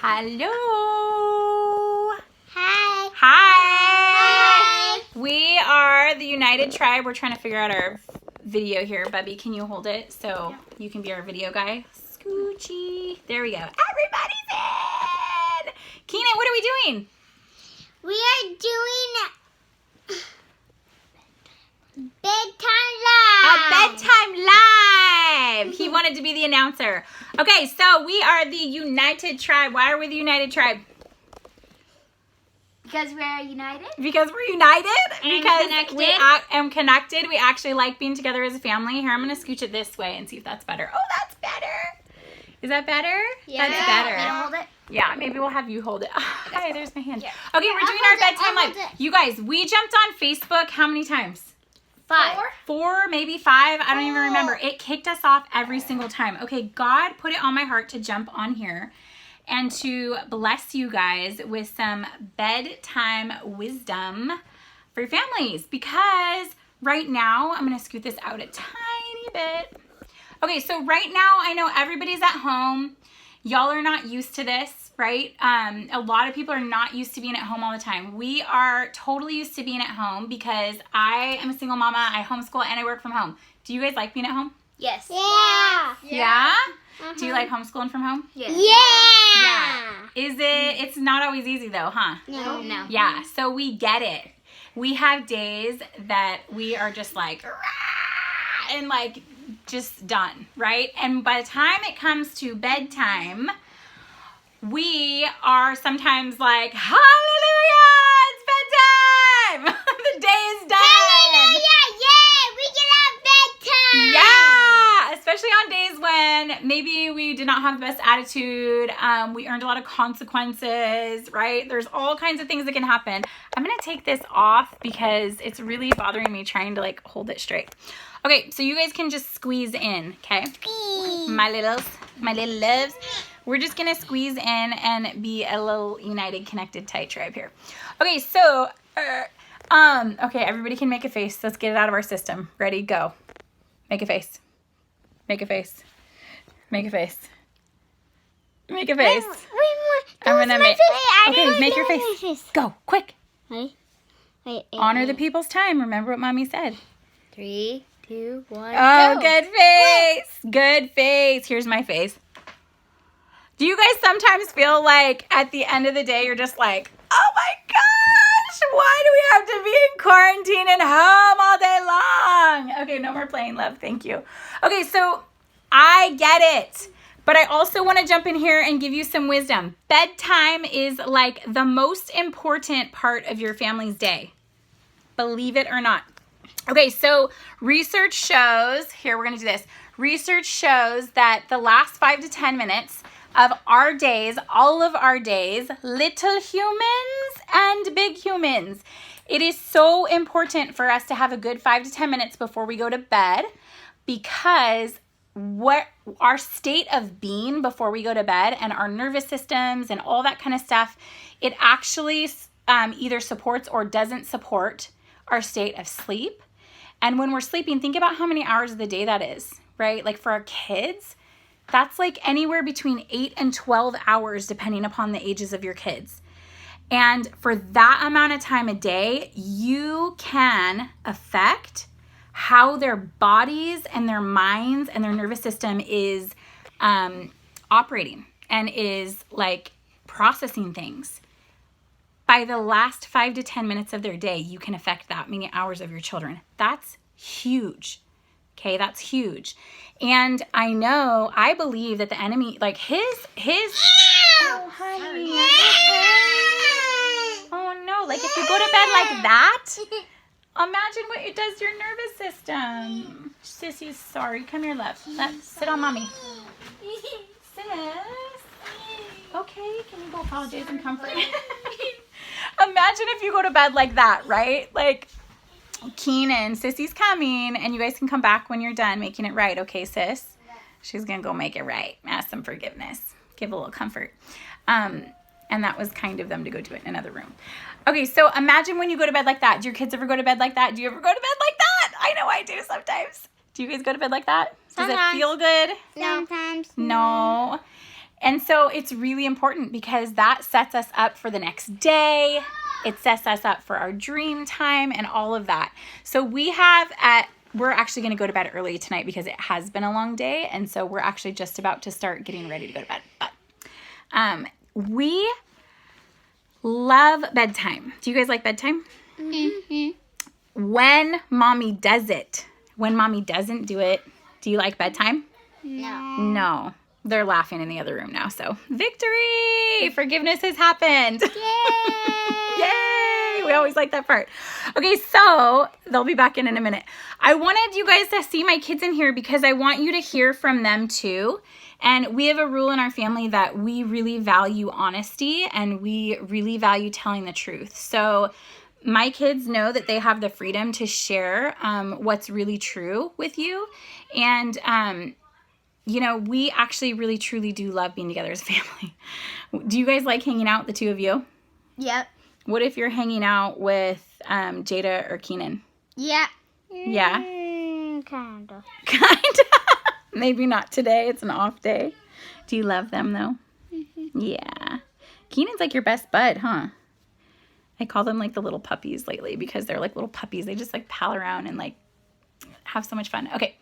Hello. Hi. Hi. We are the United Tribe. We're trying to figure out our video here. Bubby, can you hold it so you can be our video guy? Scoochie. There we go. Everybody's in. Keenan, what are we doing? We are doing Bedtime Live. A Bedtime Live. He wanted to be the announcer. Okay, so we are the United Tribe. Why are we the United Tribe? Because we're united. Because we're united. And because connected. we am connected. We actually like being together as a family. Here, I'm going to scooch it this way and see if that's better. Oh, that's better. Is that better? Yeah. That's better. You don't hold it? Yeah, maybe we'll have you hold it. Hi, there's my hand. Yeah. Okay, we're doing our Bedtime Live. You guys, we jumped on Facebook how many times? 5. 4, maybe 5. I don't even remember. It kicked us off every single time. Okay, God put it on my heart to jump on here and to bless you guys with some bedtime wisdom for your families, because right now, I'm going to scoot this out a tiny bit. Okay, so right now, I know everybody's at home. Y'all are not used to this, right? A lot of people are not used to being at home all the time. We are totally used to being at home because I am a single mama, I homeschool, and I work from home. Do you guys like being at home? Yes. Yeah. Yeah? Do you like homeschooling from home? Yes. Yeah. It's not always easy though, huh? No. Yeah, so we get it. We have days that we are just like, "Rah!" and like just done, right? And by the time it comes to bedtime, we are sometimes like, hallelujah, it's bedtime. The day is done. Hallelujah! Yay! We can have bedtime. Yeah, especially on days when maybe we did not have the best attitude. We earned a lot of consequences, right? There's all kinds of things that can happen. I'm going to take this off because it's really bothering me trying to like hold it straight. Okay, so you guys can just squeeze in, okay? My little loves. We're just going to squeeze in and be a little united, connected, tight tribe here. Okay, so, okay, everybody can make a face. Let's get it out of our system. Ready, go. Make a face. Make a face. Make a face. Make a face. I'm gonna make. Okay, make your face. Go, quick. Wait. Honor the people's time. Remember what mommy said. 3, 2, 1. Oh, go. good face. Good face. Here's my face. Do you guys sometimes feel like at the end of the day, you're just like, oh my gosh, why do we have to be in quarantine and home all day long? Okay, no more playing, love. Thank you. Okay, so I get it. But I also want to jump in here and give you some wisdom. Bedtime is like the most important part of your family's day. Believe it or not. Okay, so research shows, here we're going to do this. Research shows that the last 5 to 10 minutes of our days, all of our days, little humans and big humans, it is so important for us to have a good 5 to 10 minutes before we go to bed, because what our state of being before we go to bed and our nervous systems and all that kind of stuff, it actually either supports or doesn't support our state of sleep. And when we're sleeping, think about how many hours of the day that is, right? Like for our kids, that's like anywhere between 8 and 12 hours, depending upon the ages of your kids. And for that amount of time a day, you can affect how their bodies and their minds and their nervous system is operating and is like processing things. By the last 5 to 10 minutes of their day, you can affect that many hours of your children. That's huge. Okay, that's huge. And I believe that the enemy, like his oh, honey. Oh no, like if you go to bed like that, imagine what it does to your nervous system. Sissy's sorry. Come here, love. Sit on mommy. Sis. Okay, can you go apologize and comfort? Imagine if you go to bed like that, right? Like, Keenan, Sissy's coming, and you guys can come back when you're done making it right. Okay, sis? She's going to go make it right. Ask some forgiveness. Give a little comfort. And that was kind of them to go do it in another room. Okay, so imagine when you go to bed like that. Do your kids ever go to bed like that? Do you ever go to bed like that? I know I do sometimes. Do you guys go to bed like that? Does it feel good? Sometimes. No. And so it's really important because that sets us up for the next day. It sets us up for our dream time and all of that. So we're actually going to go to bed early tonight because it has been a long day. And so we're actually just about to start getting ready to go to bed. But we love bedtime. Do you guys like bedtime? Mm-hmm. When mommy does it, when mommy doesn't do it, do you like bedtime? No. No. They're laughing in the other room now. So victory! Forgiveness has happened. Yay! Yay! We always like that part. Okay, so they'll be back in a minute. I wanted you guys to see my kids in here because I want you to hear from them too. And we have a rule in our family that we really value honesty and we really value telling the truth. So my kids know that they have the freedom to share what's really true with you. And, we actually really, truly do love being together as a family. Do you guys like hanging out, the two of you? Yep. What if you're hanging out with Jada or Keenan? Yeah. Yeah? Kinda. Kinda. Maybe not today. It's an off day. Do you love them, though? Mm-hmm. Yeah. Keenan's like your best bud, huh? I call them like the little puppies lately because they're like little puppies. They just like pal around and like have so much fun. Okay.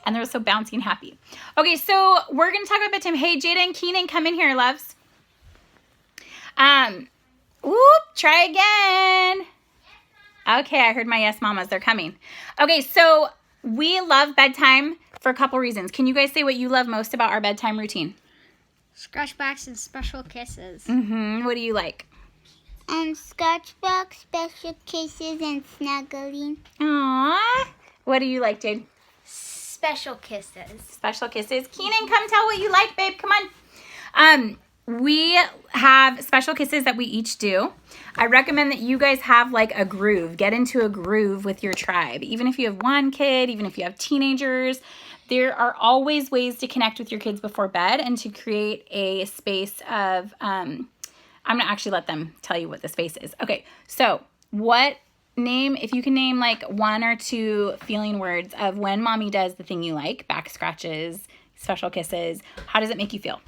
And they're so bouncy and happy. Okay, so we're going to talk about bedtime. Hey, Jada and Keenan, come in here, loves. Try again. Okay, I heard my yes mamas. They're coming. Okay, so we love bedtime for a couple reasons. Can you guys say what you love most about our bedtime routine? Scratchbacks and special kisses. What do you like? Scratchbacks, special kisses, and snuggling. Aww. What do you like, Jade? Special kisses. Special kisses. Keenan, come tell what you like, babe. Come on. We have special kisses that we each do. I recommend that you guys have like a groove. Get into a groove with your tribe. Even if you have one kid, even if you have teenagers, there are always ways to connect with your kids before bed and to create a space of, I'm going to actually let them tell you what the space is. Okay, so if you can name like one or two feeling words of when mommy does the thing you like, back scratches, special kisses, how does it make you feel?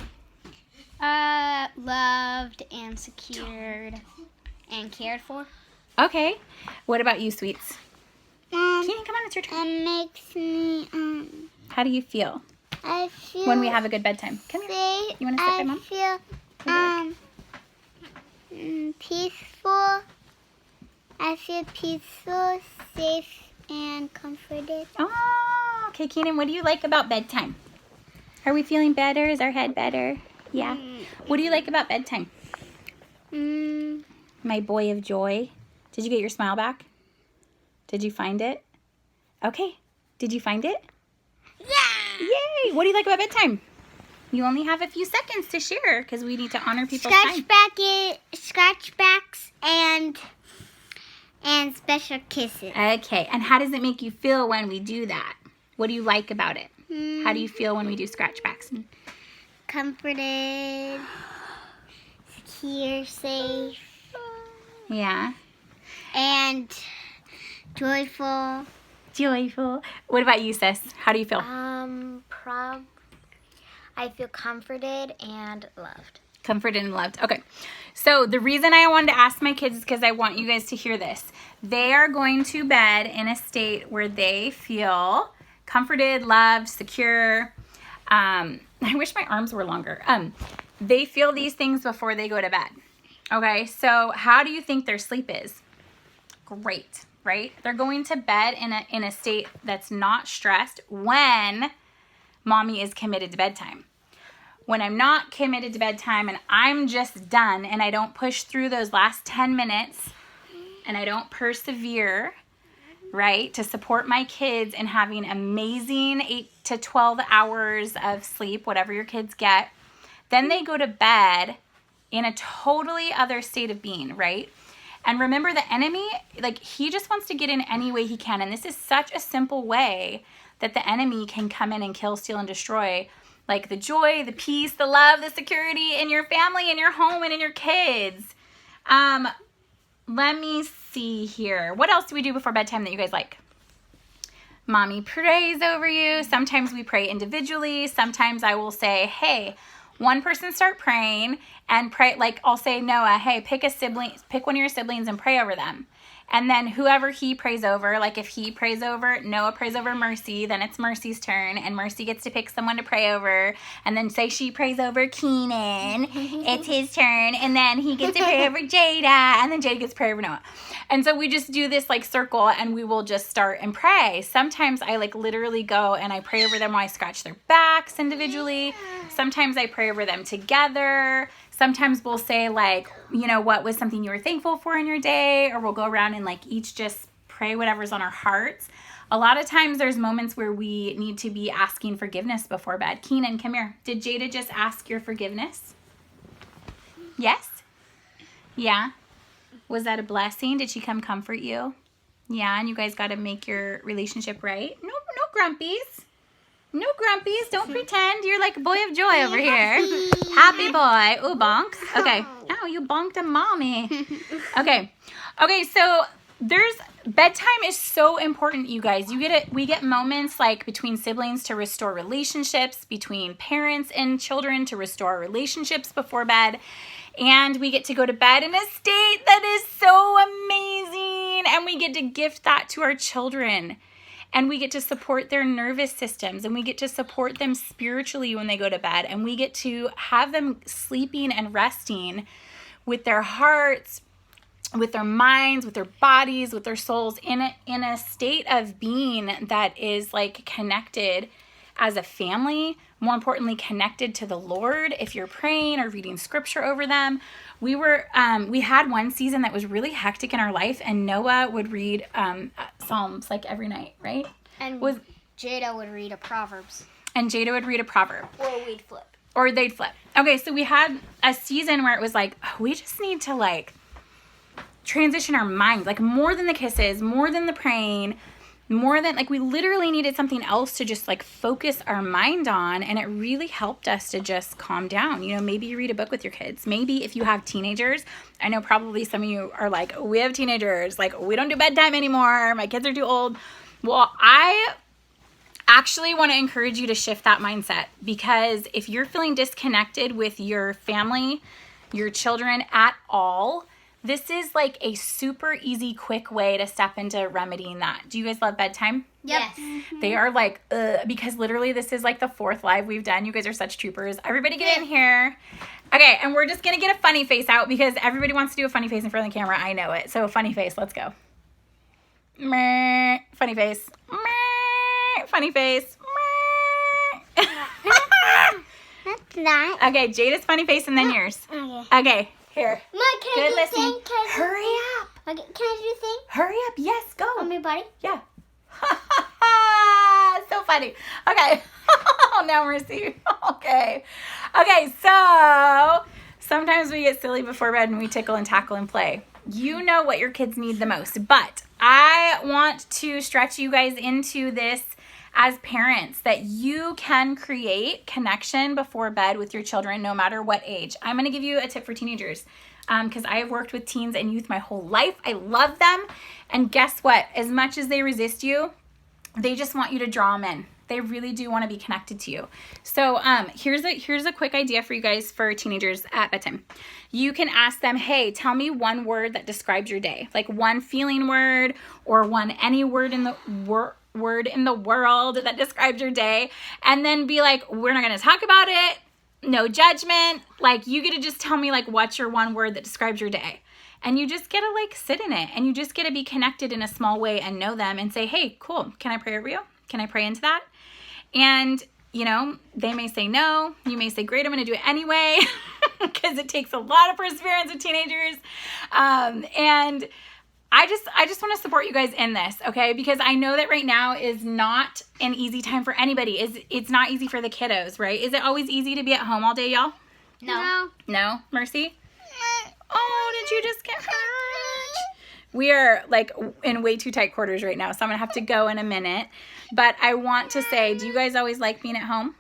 Loved and secured and cared for. Okay. What about you, sweets? Keenan, come on, it's your turn. It makes me, How do you feel I feel... when we have a good bedtime? Come here. You want to sit by Mom? I feel, peaceful. I feel peaceful, safe, and comforted. Oh, okay, Keenan, what do you like about bedtime? Are we feeling better? Is our head better? Yeah. What do you like about bedtime? My boy of joy. Did you get your smile back? Did you find it? Okay. Did you find it? Yeah! Yay! What do you like about bedtime? You only have a few seconds to share because we need to honor people's time. Scratchbacks and special kisses. Okay. And how does it make you feel when we do that? What do you like about it? How do you feel when we do scratchbacks? Comforted, secure, safe. Yeah. And joyful. Joyful. What about you, sis? How do you feel? I feel comforted and loved. Comforted and loved. Okay. So the reason I wanted to ask my kids is because I want you guys to hear this. They are going to bed in a state where they feel comforted, loved, secure. I wish my arms were longer. They feel these things before they go to bed. Okay, so how do you think their sleep is? Great, right? They're going to bed in a state that's not stressed when mommy is committed to bedtime. When I'm not committed to bedtime and I'm just done and I don't push through those last 10 minutes and I don't persevere, right, to support my kids in having amazing 8 to 12 hours of sleep, whatever your kids get, then they go to bed in a totally other state of being, right? And remember, the enemy, like, he just wants to get in any way he can. And this is such a simple way that the enemy can come in and kill, steal, and destroy, like, the joy, the peace, the love, the security in your family, in your home, and in your kids. Let me see here. What else do we do before bedtime that you guys like? Mommy prays over you. Sometimes we pray individually. Sometimes I will say, hey, one person start praying and pray. Like I'll say, Noah, hey, pick one of your siblings and pray over them. And then whoever he prays over, like if he prays over, Noah prays over Mercy, then it's Mercy's turn. And Mercy gets to pick someone to pray over. And then say she prays over Keenan, it's his turn. And then he gets to pray over Jada. And then Jada gets to pray over Noah. And so we just do this like circle and we will just start and pray. Sometimes I like literally go and I pray over them while I scratch their backs individually. Sometimes I pray over them together. Sometimes we'll say like, you know, what was something you were thankful for in your day? Or we'll go around and like each just pray whatever's on our hearts. A lot of times there's moments where we need to be asking forgiveness before bed. Keenan, come here. Did Jada just ask your forgiveness? Yes? Yeah? Was that a blessing? Did she come comfort you? Yeah, and you guys got to make your relationship right? No grumpies. No grumpies. Don't pretend. You're like a boy of joy over here. Happy boy. Ooh, bonk. Okay. Ow, you bonked a mommy. Okay. Okay, so bedtime is so important, you guys. We get moments like between siblings to restore relationships, between parents and children to restore relationships before bed. And we get to go to bed in a state that is so amazing. And we get to gift that to our children. And we get to support their nervous systems. And we get to support them spiritually when they go to bed. And we get to have them sleeping and resting with their hearts, with their minds, with their bodies, with their souls in a state of being that is like connected as a family, more importantly, connected to the Lord. If you're praying or reading scripture over them, we had one season that was really hectic in our life, and Noah would read Psalms like every night, right? And Jada would read a Proverbs. And Jada would read a proverb. Or they'd flip. Okay, so we had a season where it was like, oh, we just need to like transition our minds, like more than the kisses, more than the praying, more than like we literally needed something else to just like focus our mind on. And it really helped us to just calm down. You know, maybe you read a book with your kids. Maybe if you have teenagers, I know probably some of you are like, we have teenagers, like we don't do bedtime anymore. My kids are too old. Well, I actually want to encourage you to shift that mindset, because if you're feeling disconnected with your family, your children at all, this is like a super easy, quick way to step into remedying that. Do you guys love bedtime? Yep. Yes. They are like, because literally this is like the 4th live we've done. You guys are such troopers. Everybody get in here. Okay, and we're just going to get a funny face out because everybody wants to do a funny face in front of the camera. I know it. So funny face, let's go. Funny face. Funny face. That's not. Okay, Jada's funny face and then yours. Okay, here. Mom, can Good I do listening. thing? Can I do Hurry thing? up. Okay, can I do thing? Hurry up. Yes, go. On my body? Yeah. So funny. Okay. Now Mercy. Okay. Okay, so sometimes we get silly before bed and we tickle and tackle and play. You know what your kids need the most, but I want to stretch you guys into this as parents, that you can create connection before bed with your children no matter what age. I'm going to give you a tip for teenagers because I have worked with teens and youth my whole life. I love them. And guess what? As much as they resist you, they just want you to draw them in. They really do want to be connected to you. So here's a quick idea for you guys for teenagers at bedtime. You can ask them, hey, tell me one word that describes your day. Like one feeling word or any word in the word in the world that describes your day. And then be like, we're not going to talk about it. No judgment. Like you get to just tell me like what's your one word that describes your day. And you just get to like sit in it. And you just get to be connected in a small way and know them and say, hey, cool. Can I pray over you? Can I pray into that? And, you know, they may say no. You may say, great, I'm going to do it anyway. Because it takes a lot of perseverance with teenagers. And I just want to support you guys in this, okay? Because I know that right now is not an easy time for anybody. It's not easy for the kiddos, right? Is it always easy to be at home all day, y'all? No. No? Mercy? Oh, did you just get hurt? We are like in way too tight quarters right now, so I'm going to have to go in a minute. But I want to say, do you guys always like being at home?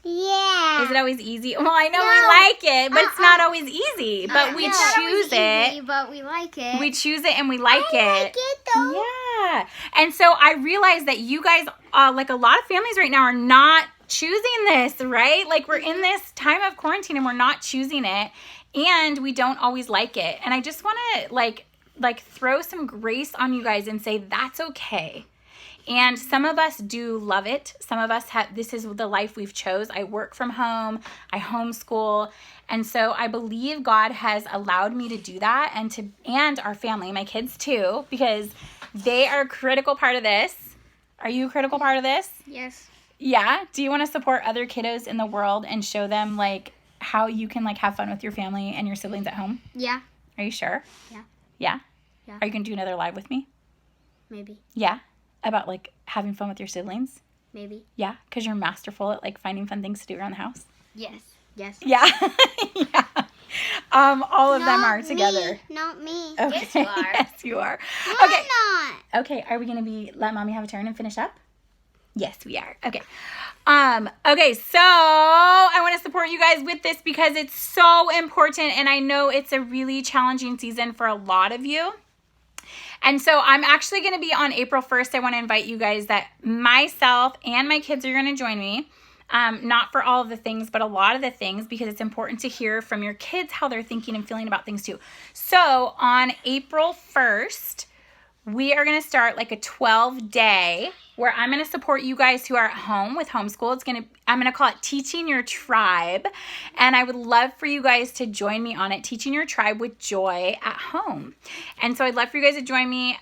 Yeah. Is it always easy? Well, I know we like it, but it's not always easy. But we choose it. Easy, but we like it. We choose it and we like it. I like it though. Yeah. And so I realize that you guys, like a lot of families right now are not choosing this, right? Like, we're in this time of quarantine and we're not choosing it, and we don't always like it. And I just want to like throw some grace on you guys and say that's okay. And some of us do love it. Some of us have, this is the life we've chose. I work from home, I homeschool. And so I believe God has allowed me to do that, and our family, my kids too, because they are a critical part of this. Are you a critical part of this? Yes. Yeah. Do you want to support other kiddos in the world and show them like how you can like have fun with your family and your siblings at home? Yeah. Are you sure? Yeah. Yeah? Yeah. Are you going to do another live with me? Maybe. Yeah? About like having fun with your siblings? Maybe. Yeah? Because you're masterful at like finding fun things to do around the house? Yes. Yes. Yeah. Yeah. All of them are Not together. Me. Not me. Okay. Yes, you are. Yes, you are. No, Okay. I'm not. Okay, are we going to let Mommy have a turn and finish up? Yes, we are. Okay. Okay, so I want to support you guys with this because it's so important, and I know it's a really challenging season for a lot of you. And so I'm actually going to be on April 1st. I want to invite you guys that myself and my kids are going to join me. Not for all of the things, but a lot of the things, because it's important to hear from your kids how they're thinking and feeling about things too. So on April 1st, we are going to start like a 12-day where I'm going to support you guys who are at home with homeschool. I'm going to call it Teaching Your Tribe. And I would love for you guys to join me on it, Teaching Your Tribe with Joy at Home. And so I'd love for you guys to join me.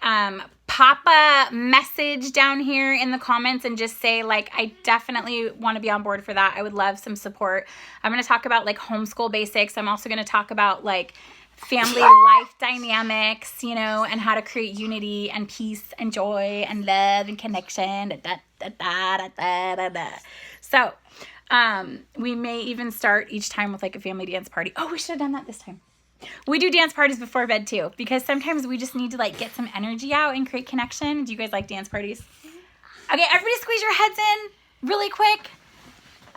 Pop a message down here in the comments and just say, like, I definitely want to be on board for that. I would love some support. I'm going to talk about like homeschool basics. I'm also going to talk about like family life dynamics, you know, and how to create unity and peace and joy and love and connection. So we may even start each time with like a family dance party. Oh, we should have done that this time. We do dance parties before bed too, because sometimes we just need to like get some energy out and create connection. Do you guys like dance parties? Okay, everybody squeeze your heads in really quick.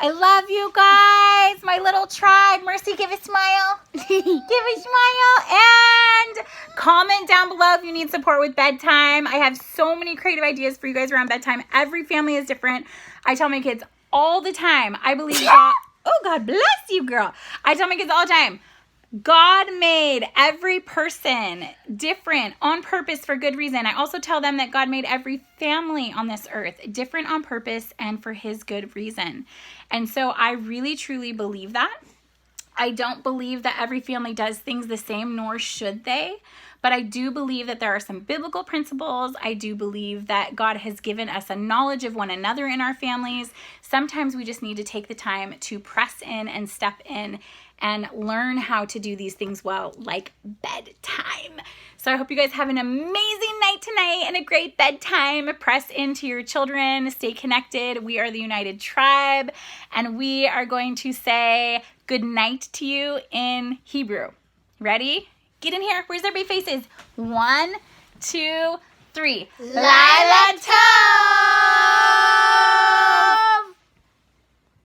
I love you guys, my little tribe. Mercy, give a smile. Give a smile. And comment down below if you need support with bedtime. I have so many creative ideas for you guys around bedtime. Every family is different. I tell my kids all the time, I believe God. Oh, God bless you, girl. I tell my kids all the time, God made every person different on purpose for good reason. I also tell them that God made every family on this earth different on purpose and for his good reason. And so I really, truly believe that. I don't believe that every family does things the same, nor should they. But I do believe that there are some biblical principles. I do believe that God has given us a knowledge of one another in our families. Sometimes we just need to take the time to press in and step in and learn how to do these things well, like bedtime. So I hope you guys have an amazing night tonight and a great bedtime. Press into your children, stay connected. We are the United Tribe, and we are going to say good night to you in Hebrew. Ready? Get in here. Where's everybody's faces? 1, 2, 3. Lila Tov!